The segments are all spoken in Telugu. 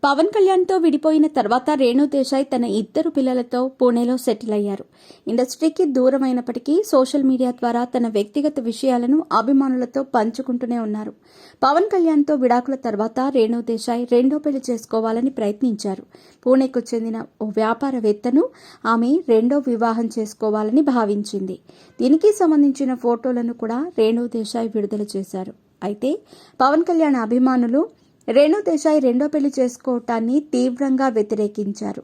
పవన్ కళ్యాణ్తో విడిపోయిన తర్వాత రేణు దేశాయ్ తన ఇద్దరు పిల్లలతో పూణేలో సెటిల్ అయ్యారు. ఇండస్ట్రీకి దూరమైనప్పటికీ సోషల్ మీడియా ద్వారా తన వ్యక్తిగత విషయాలను అభిమానులతో పంచుకుంటూనే ఉన్నారు. పవన్ కళ్యాణ్తో విడాకుల తర్వాత రేణు దేశాయ్ రెండో పెళ్లి చేసుకోవాలని ప్రయత్నించారు. పూణేకు చెందిన ఓ వ్యాపారవేత్తను ఆమె రెండో వివాహం చేసుకోవాలని భావించింది. దీనికి సంబంధించిన ఫోటోలను కూడా రేణు దేశాయ్ విడుదల చేశారు. అయితే పవన్ కళ్యాణ్ అభిమానులు రేణు దేశాయ్ రెండో పెళ్లి చేసుకోవటాన్ని తీవ్రంగా వ్యతిరేకించారు.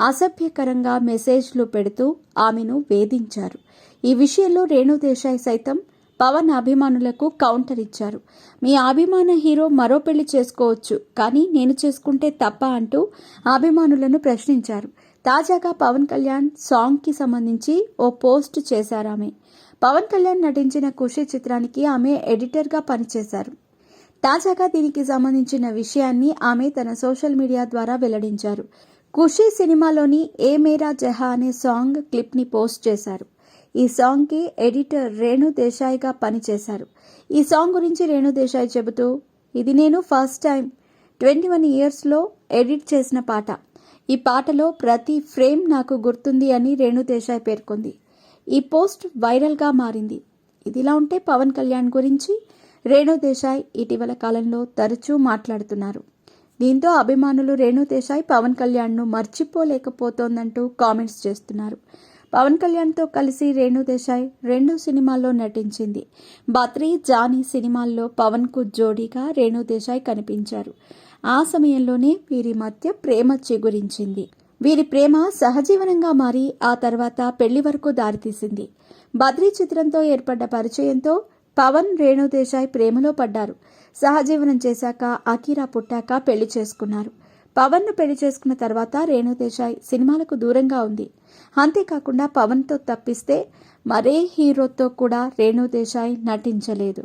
అసభ్యకరంగా మెసేజ్లు పెడుతూ ఆమెను వేధించారు. ఈ విషయంలో రేణు దేశాయ్ సైతం పవన్ అభిమానులకు కౌంటర్ ఇచ్చారు. మీ అభిమాన హీరో మరో పెళ్లి చేసుకోవచ్చు, కానీ నేను చేసుకుంటే తప్ప అంటూ అభిమానులను ప్రశ్నించారు. తాజాగా పవన్ కళ్యాణ్ సాంగ్కి సంబంధించి ఓ పోస్ట్ చేశారామె. పవన్ కళ్యాణ్ నటించిన ఖుషి చిత్రానికి ఆమె ఎడిటర్గా పనిచేశారు. తాజాగా దీనికి సంబంధించిన విషయాన్ని ఆమె తన సోషల్ మీడియా ద్వారా వెల్లడించారు. ఖుషి సినిమాలోని ఏ మేరా జహా అనే సాంగ్ క్లిప్ని పోస్ట్ చేశారు. ఈ సాంగ్కి ఎడిటర్ రేణు దేశాయ్గా పనిచేశారు. ఈ సాంగ్ గురించి రేణు దేశాయ్ చెబుతూ, ఇది నేను ఫస్ట్ టైం 21 ఇయర్స్లో ఎడిట్ చేసిన పాట. ఈ పాటలో ప్రతి ఫ్రేమ్ నాకు గుర్తుంది అని రేణు దేశాయ్ పేర్కొంది. ఈ పోస్ట్ వైరల్గా మారింది. ఇదిలా ఉంటే పవన్ కళ్యాణ్ గురించి రేణు దేశాయ్ ఇటీవల కాలంలో తరచూ మాట్లాడుతున్నారు. దీంతో అభిమానులు రేణు దేశాయ్ పవన్ కళ్యాణ్ను మర్చిపోలేకపోతోందంటూ కామెంట్స్ చేస్తున్నారు. పవన్ కళ్యాణ్తో కలిసి రేణు దేశాయ్ 2 సినిమాల్లో నటించింది. బత్రీ, జానీ సినిమాల్లో పవన్కు జోడీగా రేణు దేశాయ్ కనిపించారు. ఆ సమయంలోనే వీరి మధ్య ప్రేమ చిగురించింది. వీరి ప్రేమ సహజీవనంగా మారి ఆ తర్వాత పెళ్లి వరకు దారితీసింది. బద్రీ చిత్రంతో ఏర్పడ్డ పరిచయంతో పవన్, రేణు దేశాయ్ ప్రేమలో పడ్డారు. సహజీవనం చేశాక అకీరా పుట్టాక పెళ్లి చేసుకున్నారు. పవన్ను పెళ్లి చేసుకున్న తర్వాత రేణు దేశాయ్ సినిమాలకు దూరంగా ఉంది. అంతేకాకుండా పవన్తో తప్పిస్తే మరే హీరోతో కూడా రేణు దేశాయ్ నటించలేదు.